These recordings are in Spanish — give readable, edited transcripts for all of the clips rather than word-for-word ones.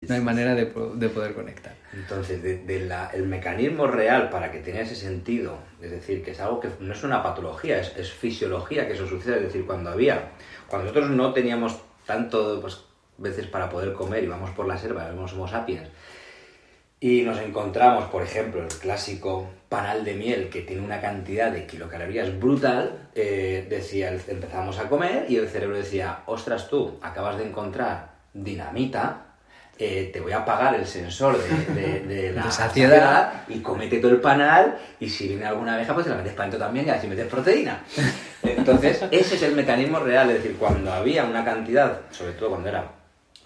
No hay manera de poder conectar. Entonces, el mecanismo real para que tenga ese sentido, es decir, que es algo que no es una patología, es fisiología que eso sucede. Es decir, cuando nosotros no teníamos tanto pues, veces para poder comer, íbamos por la selva, éramos Homo sapiens, y nos encontramos, por ejemplo, el clásico panal de miel que tiene una cantidad de kilocalorías brutal, empezamos a comer y el cerebro decía, ostras tú, acabas de encontrar dinamita, te voy a apagar el sensor de la saciedad y comete todo el panal y si viene alguna abeja pues te la metes para adentro también y así metes proteína. Entonces ese es el mecanismo real, es decir, cuando había una cantidad, sobre todo cuando era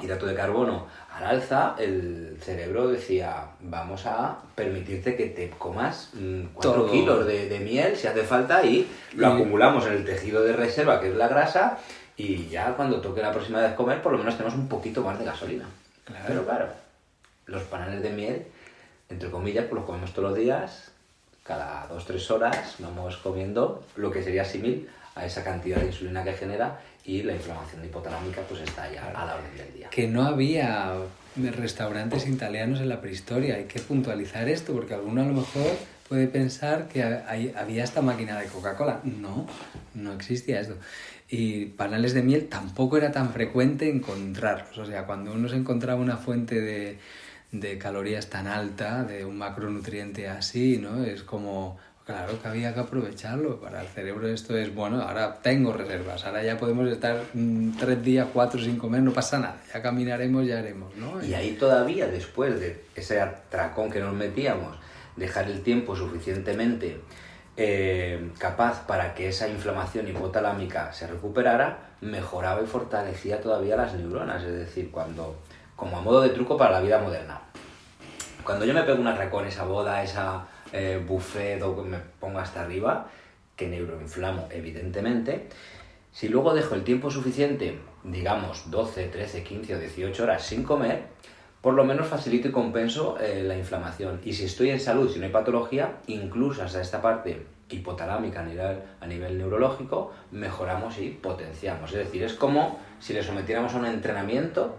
hidrato de carbono al alza, el cerebro decía, vamos a permitirte que te comas 4 kilos de miel si hace falta y lo acumulamos en el tejido de reserva que es la grasa y ya cuando toque la próxima vez comer por lo menos tenemos un poquito más de gasolina. Claro. Pero claro, los panales de miel, entre comillas, pues los comemos todos los días, cada 2-3 horas vamos comiendo lo que sería símil a esa cantidad de insulina que genera y la inflamación hipotalámica pues está ya a la orden del día. Que no había restaurantes italianos en la prehistoria, hay que puntualizar esto porque alguno a lo mejor puede pensar que había esta máquina de Coca-Cola. No existía esto. Y panales de miel tampoco era tan frecuente encontrarlos. O sea, cuando uno se encontraba una fuente de calorías tan alta, de un macronutriente así, ¿no? Es como, claro que había que aprovecharlo. Para el cerebro esto es, bueno, ahora tengo reservas, ahora ya podemos estar 3 días, 4 sin comer, no pasa nada, ya caminaremos, ya haremos, ¿no? Y ahí todavía, después de ese atracón que nos metíamos, dejar el tiempo suficientemente capaz para que esa inflamación hipotalámica se recuperara, mejoraba y fortalecía todavía las neuronas, es decir, como a modo de truco para la vida moderna. Cuando yo me pego un atracón, esa boda, esa buffet o me pongo hasta arriba, que neuroinflamo evidentemente, si luego dejo el tiempo suficiente, digamos 12, 13, 15 o 18 horas sin comer, por lo menos facilito y compenso la inflamación. Y si estoy en salud, si no hay patología, incluso hasta esta parte hipotalámica a nivel neurológico, mejoramos y potenciamos. Es decir, es como si le sometiéramos a un entrenamiento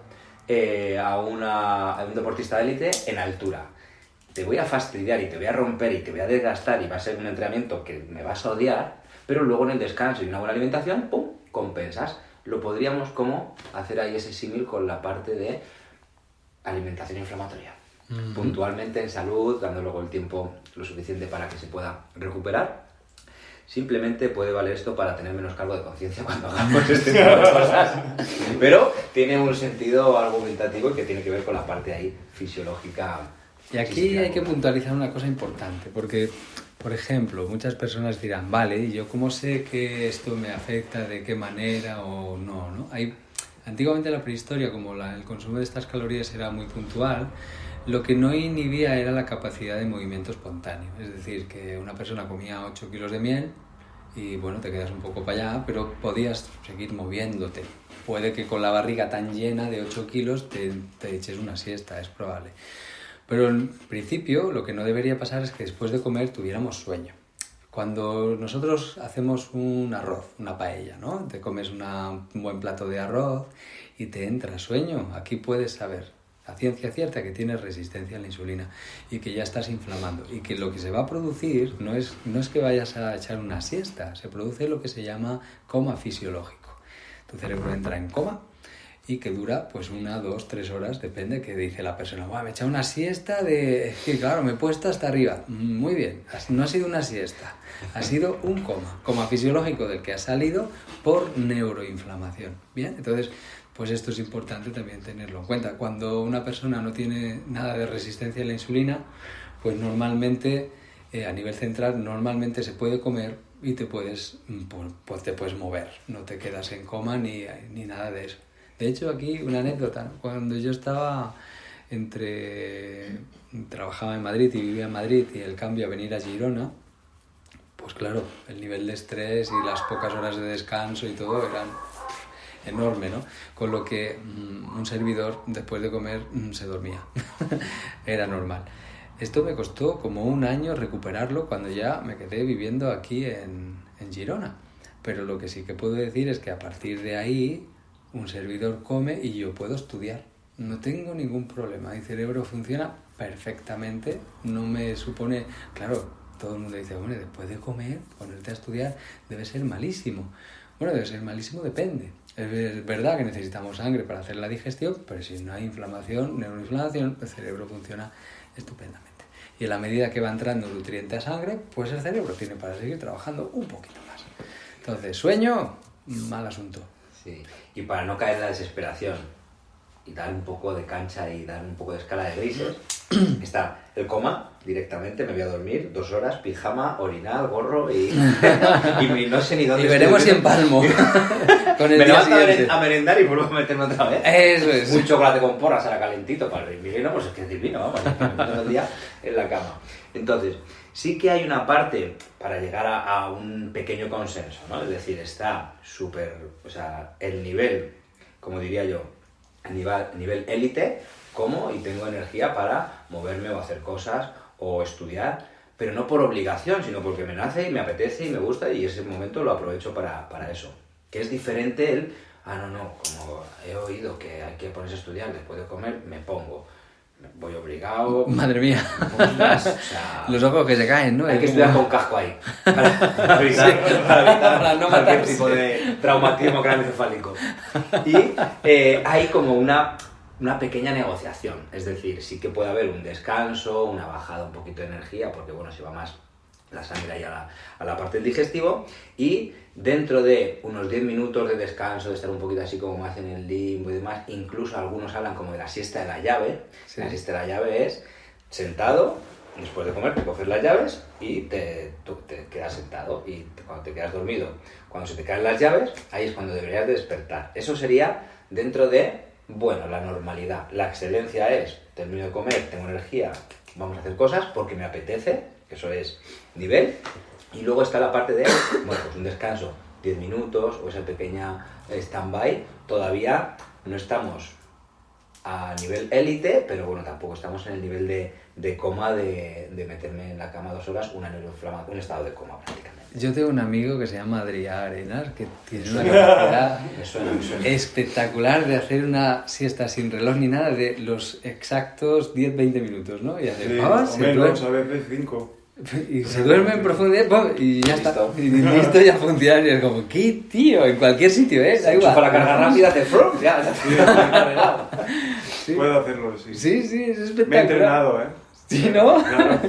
a un deportista de élite en altura. Te voy a fastidiar y te voy a romper y te voy a desgastar y va a ser un entrenamiento que me vas a odiar, pero luego en el descanso y una buena alimentación, ¡pum!, compensas. Lo podríamos como hacer ahí ese símil con la parte de alimentación inflamatoria. Puntualmente en salud, dando luego el tiempo lo suficiente para que se pueda recuperar. Simplemente puede valer esto para tener menos cargo de conciencia cuando hagamos este tipo de cosas. Pero tiene un sentido argumentativo que tiene que ver con la parte ahí fisiológica. Y aquí hay que puntualizar una cosa importante, porque, por ejemplo, muchas personas dirán, vale, ¿y yo cómo sé que esto me afecta, de qué manera o no, ¿no? Antiguamente en la prehistoria, como el consumo de estas calorías era muy puntual, lo que no inhibía era la capacidad de movimiento espontáneo. Es decir, que una persona comía 8 kilos de miel y bueno, te quedas un poco para allá, pero podías seguir moviéndote. Puede que con la barriga tan llena de 8 kilos te eches una siesta, es probable. Pero en principio lo que no debería pasar es que después de comer tuviéramos sueño. Cuando nosotros hacemos un arroz, una paella, ¿no? Te comes un buen plato de arroz y te entra sueño. Aquí puedes saber, a ciencia cierta, que tienes resistencia a la insulina y que ya estás inflamando. Y que lo que se va a producir no es que vayas a echar una siesta, se produce lo que se llama coma fisiológico. Tu cerebro entra en coma y que dura pues 1, 2, 3 horas, depende que dice la persona. Me he echado una siesta sí, claro, me he puesto hasta arriba. Muy bien, no ha sido una siesta, ha sido un coma fisiológico del que ha salido por neuroinflamación. Bien, entonces pues esto es importante también tenerlo en cuenta. Cuando una persona no tiene nada de resistencia a la insulina, pues normalmente a nivel central normalmente se puede comer y te puedes mover, no te quedas en coma ni nada de eso. De hecho, aquí una anécdota, cuando yo trabajaba en Madrid y vivía en Madrid y el cambio a venir a Girona, pues claro, el nivel de estrés y las pocas horas de descanso y todo eran enorme, ¿no? Con lo que un servidor después de comer se dormía, era normal. Esto me costó como 1 año recuperarlo cuando ya me quedé viviendo aquí en Girona, pero lo que sí que puedo decir es que a partir de ahí un servidor come y yo puedo estudiar. no tengo ningún problema. Mi cerebro funciona perfectamente, no me supone... Claro, todo el mundo dice, bueno, después de comer, ponerte a estudiar, debe ser malísimo. Bueno, debe ser malísimo, depende. Es verdad que necesitamos sangre para hacer la digestión, pero si no hay inflamación, neuroinflamación, el cerebro funciona estupendamente. Y en la medida que va entrando nutriente a sangre, pues el cerebro tiene para seguir trabajando un poquito más. Entonces, sueño, mal asunto. Sí, y para no caer en la desesperación y dar un poco de cancha y dar un poco de escala de grises, está el coma, directamente, me voy a dormir, 2 horas, pijama, orinal, gorro y no sé ni dónde y veremos si empalmo con el me día levanto siguiente. a merendar y vuelvo a meterme otra vez. Eso es. Un chocolate con porras ahora calentito para el invierno, pues es que es divino, vamos, es que me meto todo el día en la cama. Entonces, sí que hay una parte para llegar a un pequeño consenso, ¿no? Es decir, está súper, o sea, el nivel, como diría yo, el nivel élite, como y tengo energía para moverme o hacer cosas o estudiar, pero no por obligación, sino porque me nace y me apetece y me gusta y ese momento lo aprovecho para eso. Que es diferente el, no, como he oído que hay que ponerse a estudiar después de comer, me pongo. Voy obligado. Madre mía. Ostras, o sea, los ojos que se caen, ¿no? hay que estudiar con casco ahí. Para evitar para no cualquier matarse. tipo de traumatismo craneoencefálico. Y hay como una pequeña negociación. Es decir, sí que puede haber un descanso, una bajada un poquito de energía, porque bueno, se va más la sangre ahí a la parte del digestivo, y dentro de unos 10 minutos de descanso, de estar un poquito así como más en el limbo y demás, incluso algunos hablan como de la siesta de la llave. Sí. La siesta de la llave es sentado, después de comer te coges las llaves y tú te quedas sentado, y cuando te quedas dormido, cuando se te caen las llaves, ahí es cuando deberías de despertar. Eso sería dentro de, bueno, la normalidad. La excelencia es, termino de comer, tengo energía, vamos a hacer cosas porque me apetece, que eso es nivel, y luego está la parte de, bueno, pues un descanso, 10 minutos o esa pequeña stand-by. Todavía no estamos a nivel élite, pero bueno, tampoco estamos en el nivel de coma, de meterme en la cama 2 horas, un estado de coma prácticamente. Yo tengo un amigo que se llama Adrián Arenas, que tiene una capacidad me suena. espectacular de hacer una siesta sin reloj ni nada, de los exactos 10-20 minutos, ¿no? Y hace, sí, se menos, duerme, a veces 5. y se duerme en profundidad, ¡pum! Y ya Listo. está. Y listo, ya funciona. Y es como, ¿qué tío? En cualquier sitio, ¿eh? Da igual. Para la carga rápida, hace frog, ya arreglado. Sí. Puedo hacerlo, sí. Sí, es espectacular. Me he entrenado, ¿eh? Sí, ¿no? Claro.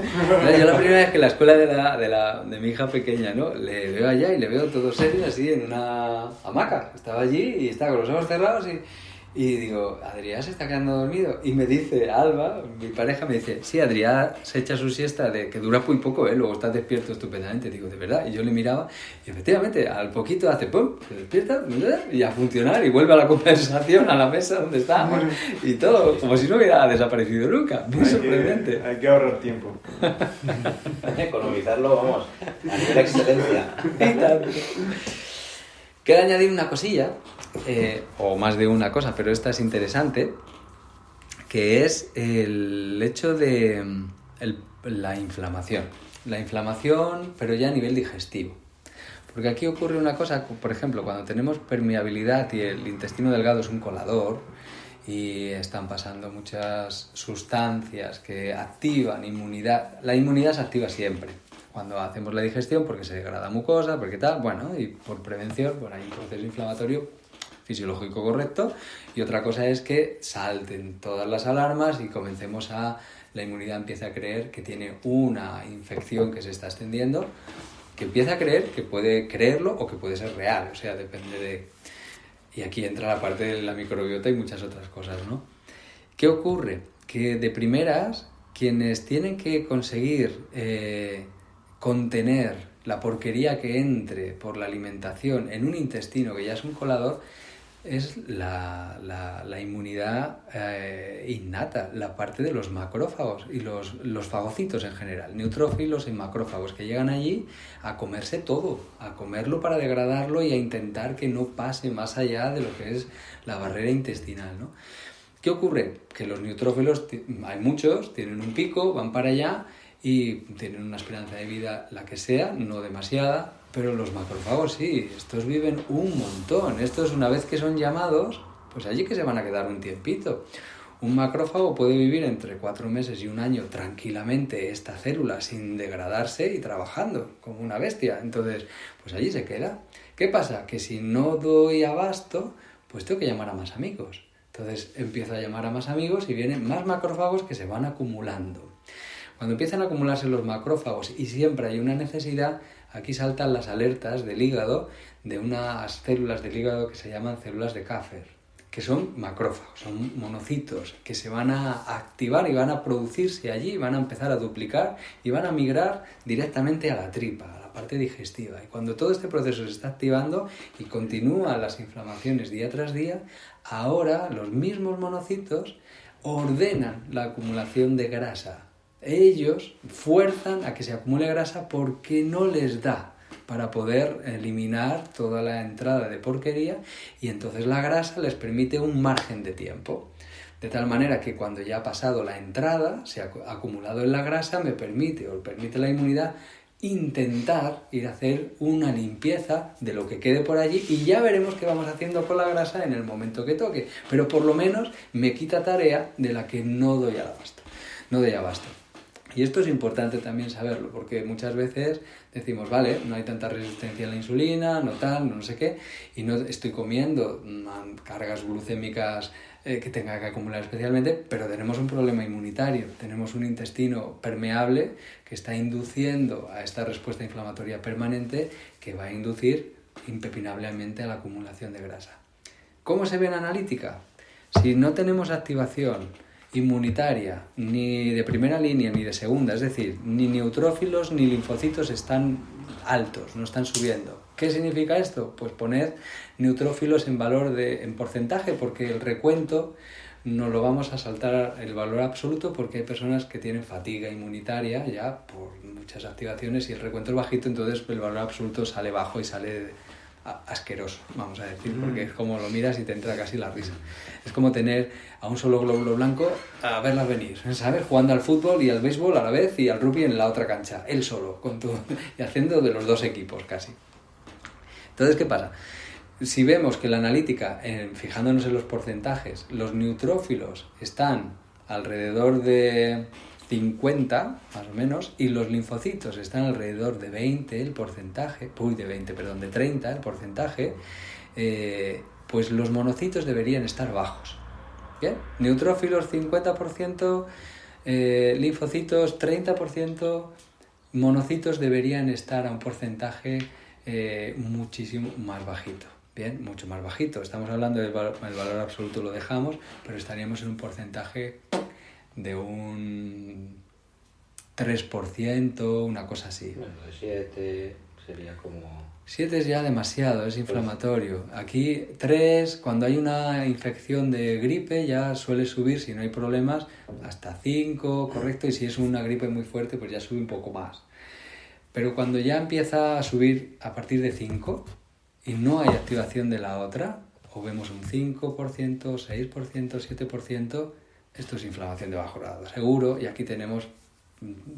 Yo la primera vez que en la escuela de mi hija pequeña, ¿no? Le veo allá y le veo todo serio así en una hamaca. Estaba allí y estaba con los ojos cerrados y digo, Adrián se está quedando dormido. Y me dice Alba, mi pareja, me dice, sí, Adrián se echa su siesta que dura muy poco, luego está despierto estupendamente. Digo, ¿de verdad? Y yo le miraba y efectivamente al poquito hace pum, se despierta y a funcionar y vuelve a la conversación, a la mesa donde estábamos y todo, como si no hubiera desaparecido nunca. Muy sorprendente. Hay que ahorrar tiempo. Economizarlo, vamos, a nivel excelencia. Quiero añadir una cosilla, o más de una cosa, pero esta es interesante, que es el hecho de la inflamación. La inflamación, pero ya a nivel digestivo. Porque aquí ocurre una cosa, por ejemplo, cuando tenemos permeabilidad y el intestino delgado es un colador y están pasando muchas sustancias que activan inmunidad. La inmunidad se activa siempre cuando hacemos la digestión porque se degrada mucosa, porque tal, bueno, y por prevención, pues hay un proceso inflamatorio fisiológico correcto, y otra cosa es que salten todas las alarmas y comencemos la inmunidad empieza a creer que tiene una infección que se está extendiendo, que empieza a creer que puede creerlo o que puede ser real, o sea, depende de... Y aquí entra la parte de la microbiota y muchas otras cosas, ¿no? ¿Qué ocurre? Que de primeras, quienes tienen que conseguir contener la porquería que entre por la alimentación en un intestino que ya es un colador, es la inmunidad innata, la parte de los macrófagos y los fagocitos en general, neutrófilos y macrófagos, que llegan allí a comerse todo, a comerlo para degradarlo y a intentar que no pase más allá de lo que es la barrera intestinal, ¿no? ¿Qué ocurre? Que los neutrófilos, hay muchos, tienen un pico, van para allá y tienen una esperanza de vida, la que sea, no demasiada, pero los macrófagos sí, estos viven un montón. Estos, una vez que son llamados, pues allí que se van a quedar un tiempito. Un macrófago puede vivir entre 4 meses y un año tranquilamente esta célula sin degradarse y trabajando como una bestia. Entonces, pues allí se queda. ¿Qué pasa? Que si no doy abasto, pues tengo que llamar a más amigos. Entonces empiezo a llamar a más amigos y vienen más macrófagos que se van acumulando. Cuando empiezan a acumularse los macrófagos y siempre hay una necesidad, aquí saltan las alertas del hígado de unas células del hígado que se llaman células de Kafer, que son macrófagos, son monocitos que se van a activar y van a producirse allí, van a empezar a duplicar y van a migrar directamente a la tripa, a la parte digestiva. Y cuando todo este proceso se está activando y continúan las inflamaciones día tras día, ahora los mismos monocitos ordenan la acumulación de grasa. Ellos fuerzan a que se acumule grasa porque no les da para poder eliminar toda la entrada de porquería, y entonces la grasa les permite un margen de tiempo. De tal manera que cuando ya ha pasado la entrada, se ha acumulado en la grasa, me permite la inmunidad intentar ir a hacer una limpieza de lo que quede por allí, y ya veremos qué vamos haciendo con la grasa en el momento que toque. Pero por lo menos me quita tarea de la que no doy abasto. Y esto es importante también saberlo, porque muchas veces decimos, vale, no hay tanta resistencia a la insulina, no tal, no sé qué, y no estoy comiendo cargas glucémicas que tenga que acumular especialmente, pero tenemos un problema inmunitario, tenemos un intestino permeable que está induciendo a esta respuesta inflamatoria permanente que va a inducir impepinablemente a la acumulación de grasa. ¿Cómo se ve en analítica? Si no tenemos activación inmunitaria, ni de primera línea ni de segunda, es decir, ni neutrófilos ni linfocitos están altos, no están subiendo. ¿Qué significa esto? Pues poner neutrófilos en porcentaje, porque el recuento no lo vamos a saltar el valor absoluto, porque hay personas que tienen fatiga inmunitaria ya por muchas activaciones y el recuento es bajito, entonces el valor absoluto sale bajo y sale asqueroso, vamos a decir, porque es como lo miras y te entra casi la risa. Es como tener a un solo glóbulo blanco a verlas venir, ¿sabes? Jugando al fútbol y al béisbol a la vez y al rugby en la otra cancha, él solo, con todo, y haciendo de los dos equipos casi. Entonces, ¿qué pasa? Si vemos que la analítica, fijándonos en los porcentajes, los neutrófilos están alrededor de 50 más o menos, y los linfocitos están alrededor de 20 el porcentaje, de 30 el porcentaje, pues los monocitos deberían estar bajos. ¿Bien? Neutrófilos 50%, linfocitos 30%, monocitos deberían estar a un porcentaje muchísimo más bajito. Bien, mucho más bajito. Estamos hablando del valor absoluto, lo dejamos, pero estaríamos en un porcentaje de un 3%, una cosa así. Bueno, de 7 sería como... 7 es ya demasiado, es inflamatorio. Aquí 3, cuando hay una infección de gripe ya suele subir, si no hay problemas, hasta 5, correcto, y si es una gripe muy fuerte pues ya sube un poco más. Pero cuando ya empieza a subir a partir de 5 y no hay activación de la otra, o vemos un 5%, 6%, 7%, esto es inflamación de bajo grado, seguro, y aquí tenemos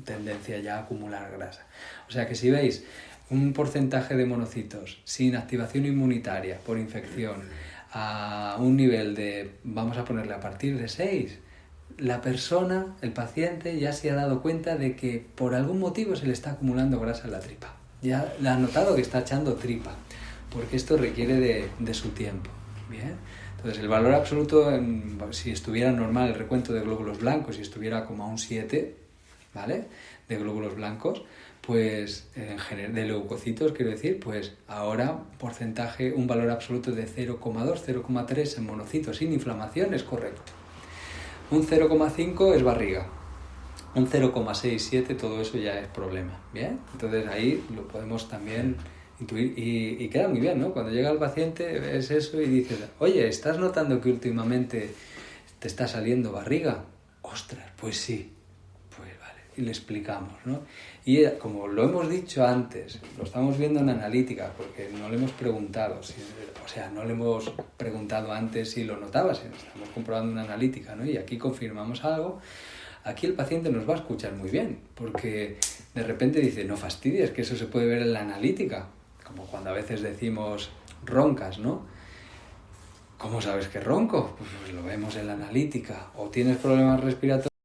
tendencia ya a acumular grasa. O sea que si veis un porcentaje de monocitos sin activación inmunitaria por infección a un nivel de, vamos a ponerle a partir de 6, la persona, el paciente, ya se ha dado cuenta de que por algún motivo se le está acumulando grasa en la tripa. Ya le ha notado que está echando tripa, porque esto requiere de su tiempo. Bien. Entonces, el valor absoluto, si estuviera normal el recuento de glóbulos blancos, si estuviera como a un 7, ¿vale?, de glóbulos blancos, pues en general, de leucocitos, quiero decir, pues ahora un valor absoluto de 0,2, 0,3 en monocitos sin inflamación es correcto. Un 0,5 es barriga. Un 0,6, 7, todo eso ya es problema. ¿Bien? Entonces ahí lo podemos también intuir y queda muy bien, ¿no? Cuando llega el paciente ves eso y dices, oye, ¿estás notando que últimamente te está saliendo barriga? Ostras, pues sí. Pues vale, y le explicamos, ¿no? Y como lo hemos dicho antes, lo estamos viendo en analítica, porque no le hemos preguntado, no le hemos preguntado antes si lo notaba, si estamos comprobando una analítica, ¿no? Y aquí confirmamos algo. Aquí el paciente nos va a escuchar muy bien, porque de repente dice, no fastidies, que eso se puede ver en la analítica, como cuando a veces decimos roncas, ¿no? ¿Cómo sabes que ronco? Pues lo vemos en la analítica. O tienes problemas respiratorios